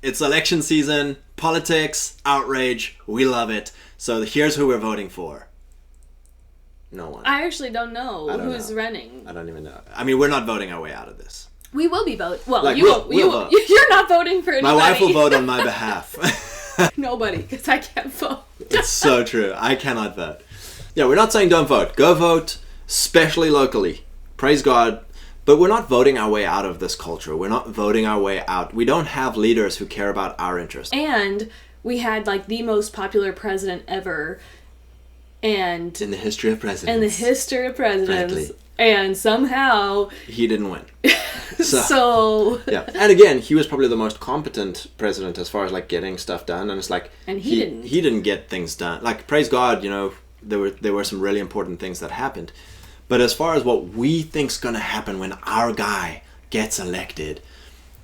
It's election season, politics, outrage, we love it. So here's who we're voting for. No one. I actually don't know who's running. I don't even know. I mean, we're not voting our way out of this. We will be voting. Well, Like, you we'll will. vote. You're not voting for anybody. My wife will vote on my behalf. Nobody, because I can't vote. It's so true. I cannot vote. Yeah, we're not saying don't vote. Go vote, especially locally. Praise God. But we're not voting our way out of this culture. We're not voting our way out. We don't have leaders who care about our interests. And we had like the most popular president ever. And In the history of presidents. Frankly. And somehow he didn't win. So yeah. And again, he was probably the most competent president as far as like getting stuff done. And it's like he didn't get things done. Like, praise God, you know, there were some really important things that happened. But as far as what we think's going to happen when our guy gets elected,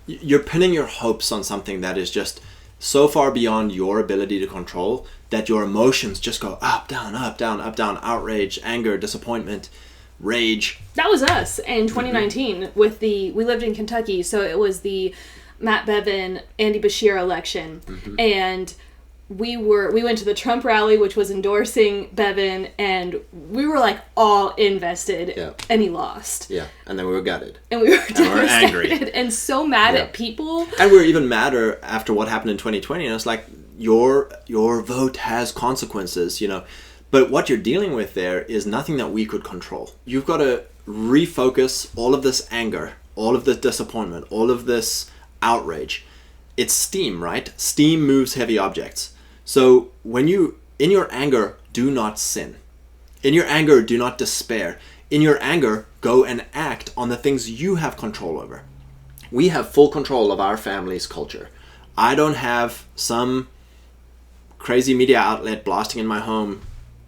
you're pinning your hopes on something that is just so far beyond your ability to control that your emotions just go up, down, up, down, up, down, outrage, anger, disappointment, rage. That was us in 2019 with we lived in Kentucky, so it was the Matt Bevin, Andy Beshear election. And we went to the Trump rally, which was endorsing Bevin, and we were like all invested. Yeah. And he lost. Yeah, and then we were gutted. And we were devastated angry. and so mad at people. And we were even madder after what happened in 2020. And it's like, your vote has consequences, you know. But what you're dealing with there is nothing that we could control. You've got to refocus all of this anger, all of this disappointment, all of this outrage. It's steam, right? Steam moves heavy objects. So when you, in your anger, do not sin. In your anger, do not despair. In your anger, go and act on the things you have control over. We have full control of our family's culture. I don't have some crazy media outlet blasting in my home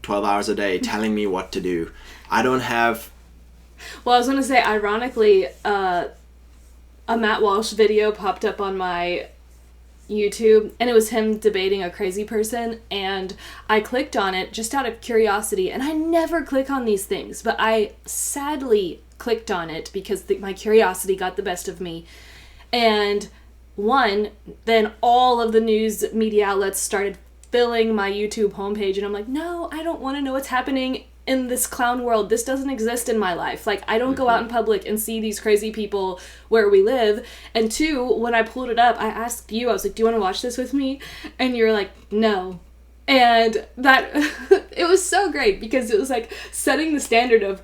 12 hours a day telling me what to do. I don't have... Well, I was going to say, ironically, a Matt Walsh video popped up on my YouTube, and it was him debating a crazy person, and I clicked on it just out of curiosity, and I never click on these things, but I sadly clicked on it because my curiosity got the best of me. And then all of the news media outlets started filling my YouTube homepage, and I'm like, no, I don't want to know what's happening in this clown world. This doesn't exist in my life. Like, I don't go out in public and see these crazy people where we live. And two, when I pulled it up, I asked you, I was like, do you want to watch this with me? And you're like, no. And that, it was so great because it was like setting the standard of,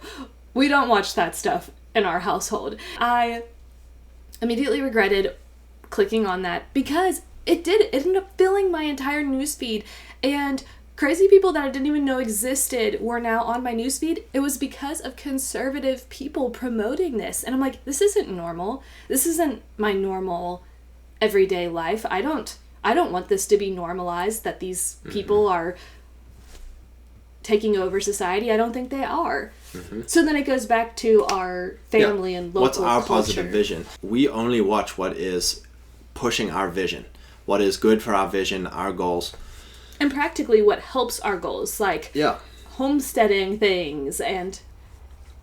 we don't watch that stuff in our household. I immediately regretted clicking on that because it ended up filling my entire newsfeed, and crazy people that I didn't even know existed were now on my newsfeed. It was because of conservative people promoting this. And I'm like, this isn't normal. This isn't my normal everyday life. I don't want this to be normalized, that these people are taking over society. I don't think they are. So then it goes back to our family and local What's our culture. positive vision? We only watch what is pushing our vision, what is good for our vision, our goals. And practically what helps our goals, like homesteading things and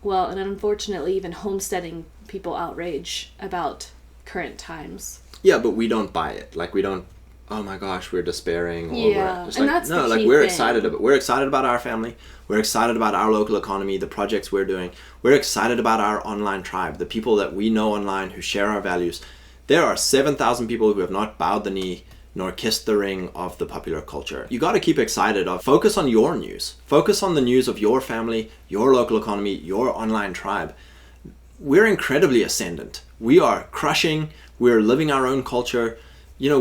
unfortunately even homesteading people outrage about current times. Yeah, but we don't buy it. Like, we don't, oh my gosh, we're despairing. Or yeah, it's and like, that's no, the like key we're thing. we're excited about our family. We're excited about our local economy, the projects we're doing. We're excited about our online tribe, the people that we know online who share our values. There are 7,000 people who have not bowed the knee nor kissed the ring of the popular culture. You got to keep excited. Focus on your news. Focus on the news of your family, your local economy, your online tribe. We're incredibly ascendant. We are crushing. We're living our own culture. You know,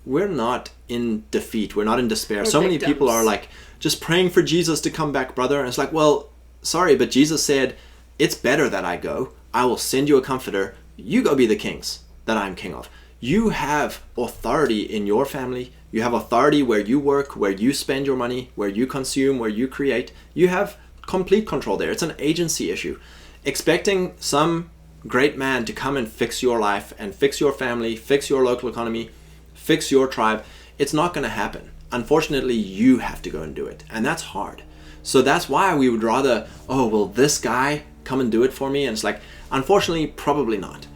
we're not in defeat. We're not in despair. We're so victims. many people are like, just praying for Jesus to come back, brother. And it's like, well, sorry, but Jesus said, it's better that I go. I will send you a comforter. You go be the kings that I'm king of. You have authority in your family. You have authority where you work, where you spend your money, where you consume, where you create. You have complete control there. It's an agency issue. Expecting some great man to come and fix your life and fix your family, fix your local economy, fix your tribe, it's not going to happen. Unfortunately, you have to go and do it. And that's hard. So that's why we would rather, oh, will this guy come and do it for me? And it's like, unfortunately, probably not.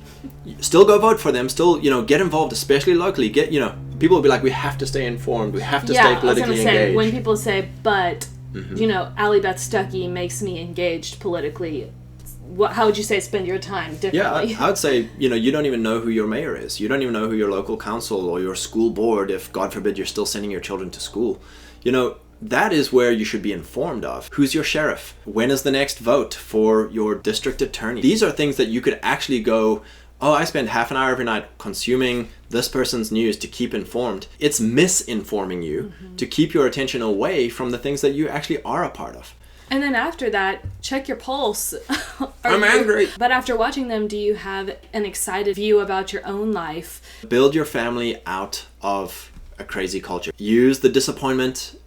still go vote for them. Still, get involved, especially locally. People will be like, we have to stay informed. We have to stay politically engaged. When people say, but, Allie Beth Stuckey makes me engaged politically, how would you say spend your time differently? Yeah, I would say, you don't even know who your mayor is. You don't even know who your local council or your school board, if God forbid you're still sending your children to school. That is where you should be informed of. Who's your sheriff? When is the next vote for your district attorney? These are things that you could actually go, I spend half an hour every night consuming this person's news to keep informed. It's misinforming you to keep your attention away from the things that you actually are a part of. And then after that, check your pulse. I'm angry. But after watching them, do you have an excited view about your own life? Build your family out of a crazy culture. Use the disappointment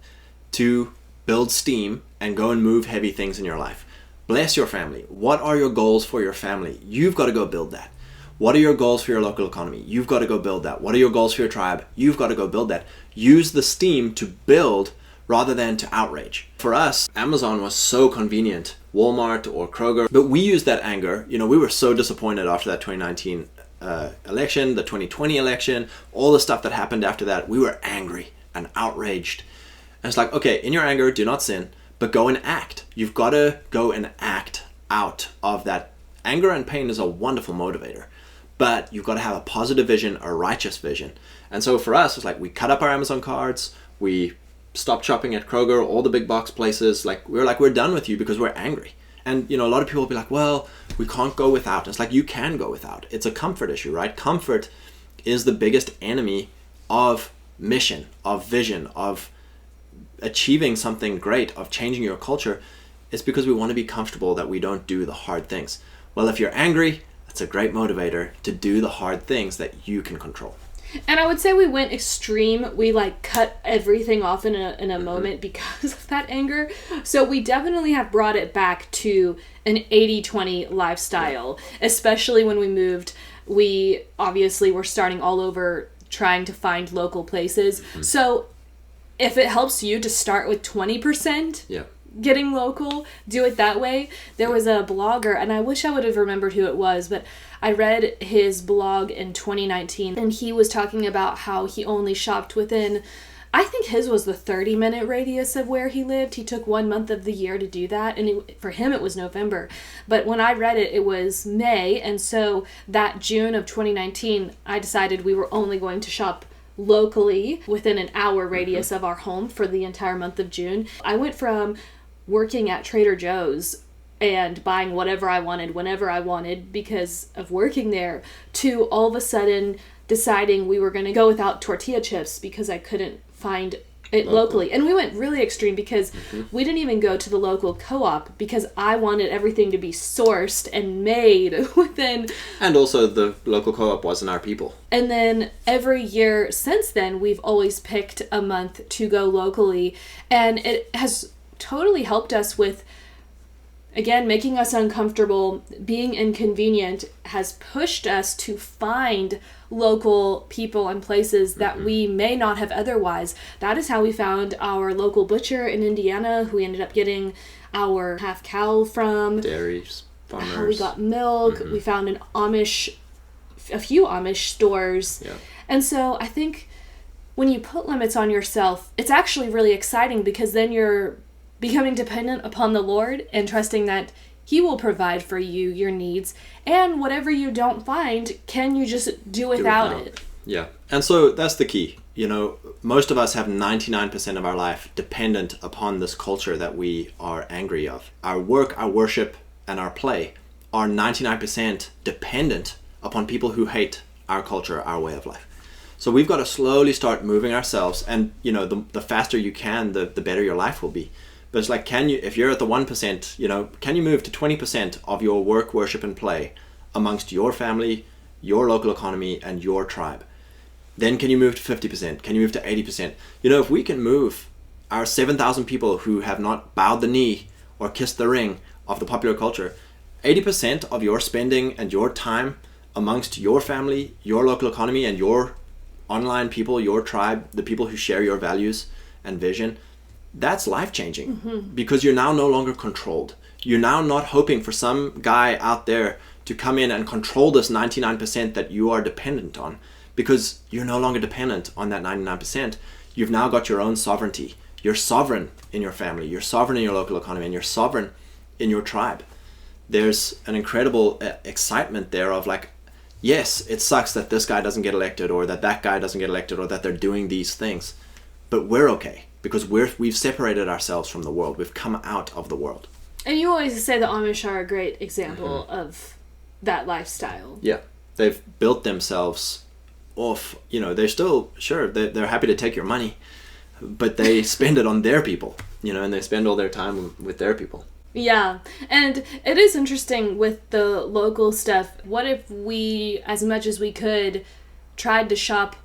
to build steam and go and move heavy things in your life. Bless your family. What are your goals for your family? You've got to go build that. What are your goals for your local economy? You've got to go build that. What are your goals for your tribe? You've got to go build that. Use the steam to build rather than to outrage. For us, Amazon was so convenient, Walmart or Kroger, but we used that anger. We were so disappointed after that 2019 election, the 2020 election, all the stuff that happened after that. We were angry and outraged. And it's like, okay, in your anger, do not sin, but go and act. You've got to go and act out of that. Anger and pain is a wonderful motivator, but you've got to have a positive vision, a righteous vision. And so for us, it's like we cut up our Amazon cards, we stopped shopping at Kroger, all the big box places. We're done with you because we're angry. And, a lot of people will be like, well, we can't go without. And it's like, you can go without. It's a comfort issue, right? Comfort is the biggest enemy of mission, of vision, of achieving something great, of changing your culture. It's because we want to be comfortable that we don't do the hard things. Well, if you're angry, that's a great motivator to do the hard things that you can control. And I would say we went extreme. We cut everything off in a moment because of that anger. So we definitely have brought it back to an 80-20 lifestyle, especially when we moved. We obviously were starting all over trying to find local places. So if it helps you to start with 20%, getting local, do it that way. There was a blogger, and I wish I would have remembered who it was, but I read his blog in 2019, and he was talking about how he only shopped within, I think his was the 30-minute radius of where he lived. He took 1 month of the year to do that, and for him it was November. But when I read it, it was May, and so that June of 2019, I decided we were only going to shop locally within an hour radius of our home for the entire month of June. I went from working at Trader Joe's and buying whatever I wanted whenever I wanted because of working there to all of a sudden deciding we were going to go without tortilla chips because I couldn't find it locally. And we went really extreme because we didn't even go to the local co-op because I wanted everything to be sourced and made within. And also the local co-op wasn't our people. And then every year since then, we've always picked a month to go locally. And it has totally helped us with, again, making us uncomfortable, being inconvenient, has pushed us to find local people and places that we may not have otherwise. That is how we found our local butcher in Indiana, who we ended up getting our half cow from. Dairies, farmers. How we got milk. We found a few Amish stores. Yeah. And so I think when you put limits on yourself, it's actually really exciting because then you're becoming dependent upon the Lord and trusting that He will provide for you your needs, and whatever you don't find, can you just do without it? Yeah. And so that's the key. Most of us have 99% of our life dependent upon this culture that we are angry of. Our work, our worship, and our play are 99% dependent upon people who hate our culture, our way of life. So we've got to slowly start moving ourselves, and the faster you can, the better your life will be. But it's like, if you're at the 1%, can you move to 20% of your work, worship, and play amongst your family, your local economy, and your tribe? Then can you move to 50%? Can you move to 80%? If we can move our 7,000 people who have not bowed the knee or kissed the ring of the popular culture, 80% of your spending and your time amongst your family, your local economy, and your online people, your tribe, the people who share your values and vision, that's life-changing because you're now no longer controlled. You're now not hoping for some guy out there to to come in and control this 99% that you are dependent on, because you're no longer dependent on that 99%. You've now got your own sovereignty. You're sovereign in your family, you're sovereign in your local economy, and you're sovereign in your tribe. There's an incredible excitement there of like, yes, it sucks that this guy doesn't get elected, or that guy doesn't get elected, or that they're doing these things, but we're okay because we've separated ourselves from the world. We've come out of the world. And you always say the Amish are a great example of that lifestyle. Yeah, they've built themselves off. They're still they're happy to take your money, but they spend it on their people. And they spend all their time with their people. Yeah, and it is interesting with the local stuff. What if we, as much as we could, tried to shop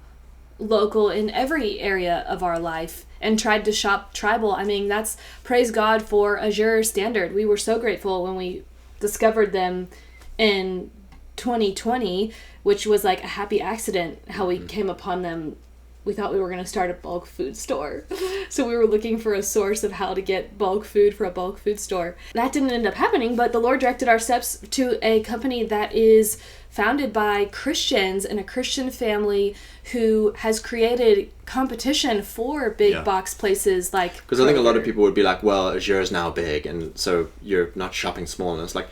local in every area of our life and tried to shop tribal? I mean, that's, praise God for Azure Standard. We were so grateful when we discovered them in 2020, which was like a happy accident how we came upon them. We thought we were going to start a bulk food store. So we were looking for a source of how to get bulk food for a bulk food store. That didn't end up happening, but the Lord directed our steps to a company that is founded by Christians and a Christian family who has created competition for big box places like Kroger. Because I think a lot of people would be like, well, Azure is now big, and so you're not shopping small. And it's like,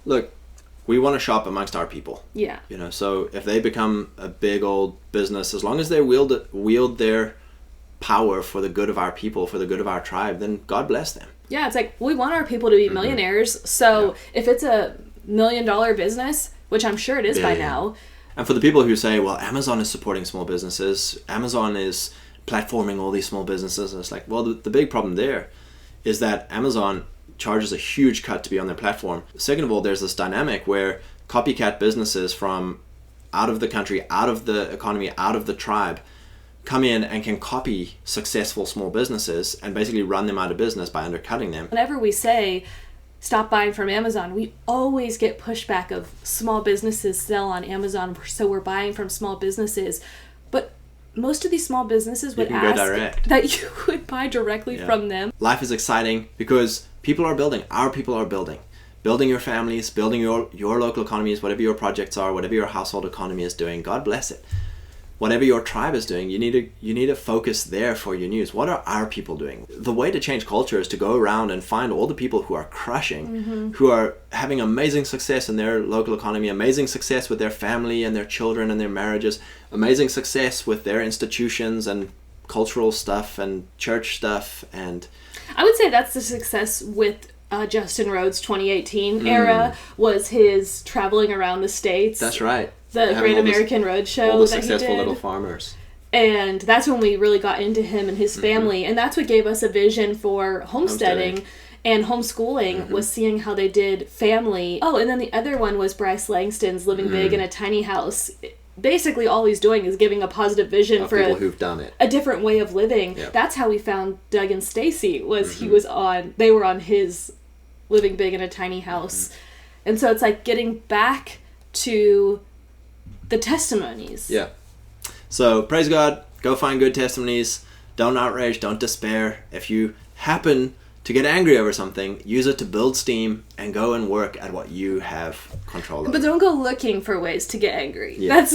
look, we want to shop amongst our people. Yeah. So if they become a big old business, as long as they wield their power for the good of our people, for the good of our tribe, then God bless them. Yeah, it's like, we want our people to be millionaires. So if it's a $1 million business, which I'm sure it is by now. And for the people who say, well, Amazon is supporting small businesses, Amazon is platforming all these small businesses, and it's like, well, the big problem there is that Amazon charges a huge cut to be on their platform. Second of all, there's this dynamic where copycat businesses from out of the country, out of the economy, out of the tribe, come in and can copy successful small businesses and basically run them out of business by undercutting them. Whenever we say stop buying from Amazon, we always get pushback of small businesses sell on Amazon, so we're buying from small businesses. But most of these small businesses would ask that you would buy directly from them. Life is exciting because people are building. Our people are building your families, building your local economies, whatever your projects are, whatever your household economy is doing. God bless it. Whatever your tribe is doing, you need to focus there for your news. What are our people doing? The way to change culture is to go around and find all the people who are crushing, who are having amazing success in their local economy, amazing success with their family and their children and their marriages, amazing success with their institutions and cultural stuff and church stuff. And I would say that's the success with Justin Rhodes' 2018 era, was his traveling around the States. That's right. The Great American Roadshow. All the successful little farmers. And that's when we really got into him and his family. And that's what gave us a vision for homesteading and homeschooling, was seeing how they did family. Oh, and then the other one was Bryce Langston's Living Big in a Tiny House. Basically, all he's doing is giving a positive vision for people who've done it. A different way of living. Yep. That's how we found Doug and Stacy. They were on his Living Big in a Tiny House. And so it's like getting back to the testimonies. Yeah. So praise God, go find good testimonies. Don't outrage, don't despair. If you happen to get angry over something, use it to build steam and go and work at what you have control of. But don't go looking for ways to get angry. Yeah.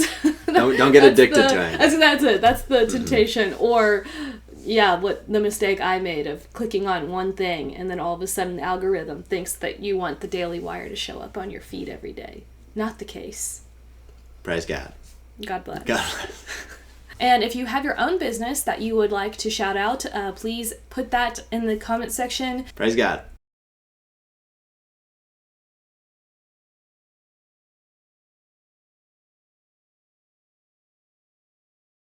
Don't get addicted to anger. That's it. That's the temptation. Or what the mistake I made of clicking on one thing and then all of a sudden the algorithm thinks that you want the Daily Wire to show up on your feed every day. Not the case. Praise God. God bless. God bless. And if you have your own business that you would like to shout out, please put that in the comment section. Praise God.